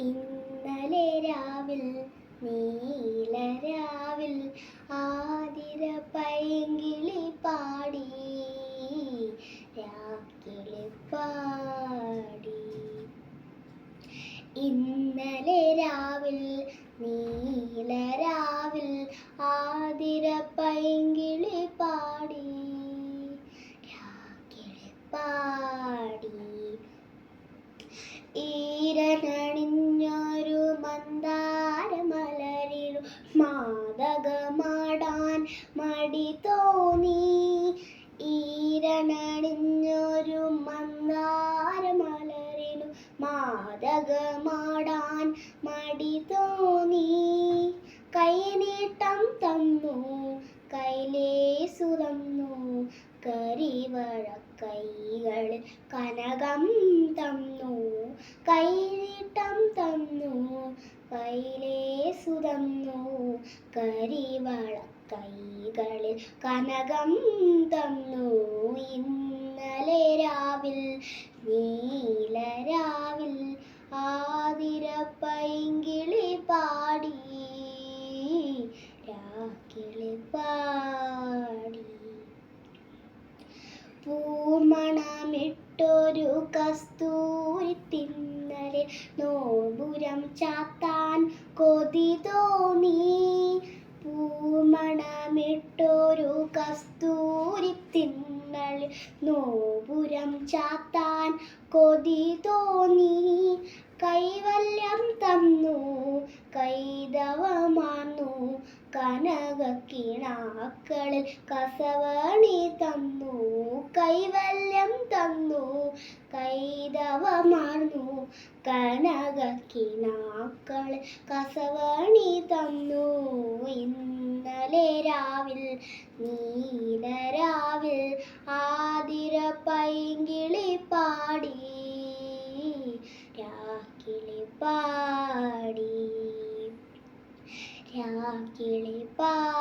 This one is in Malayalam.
ഇന്നലെ രാവിൽ നീലരാവിൽ ആതിര പൈങ്കിളി പാടി രാക്കിളി പാടി. ഇന്നലെ രാവിൽ നീലരാവിൽ ആതിര പൈങ്കിളി പാടി രാക്കിളി പാടി. ഈരനണിഞ്ഞൊരു മന്ദാരമലരിലും മാതകമാടാൻ മടി തോന്നി. ഈരനണിഞ്ഞൊരു മന്ദാരമലരിലും മാതകമാടാൻ മടി തോന്നി. കൈനീട്ടം തന്നു കൈലേസു തന്നു കരിവഴ കൈകളിൽ കനകം തന്നു. കൈനീട്ടം തന്നു കൈലേസു തന്നു കരിവള കൈകളിൽ കനകം തന്നു. ഇന്നലെ രാവിൽ നീലരാവിൽ ആതിര പൈങ്കിളി പാടി രാക്കിളി പാടി. പൂമണമിട്ടൊരു കസ്തൂരി തിന്നലിൽ നോമ്പുരം ചാത്താൻ കൊതി തോന്നി. പൂമണമിട്ടൊരു കസ്തൂരി തിന്നലിൽ നോമ്പുരം ചാത്താൻ കൊതി തോന്നി. കൈവല്യം തന്നു കൈതവമാർന്നു കനകക്കിണാക്കളിൽ കസവണി തന്നു. കൈവല്യം തന്നു കൈതവമാർന്നു കനകക്കിണാക്കളിൽ കസവണി തന്നു. ഇന്നലെ രാവിൽ നീലരാവിൽ ആതിര പൈങ്കിളി പാടി രാക്കിളി പാടി രാക്കിളി പാടി.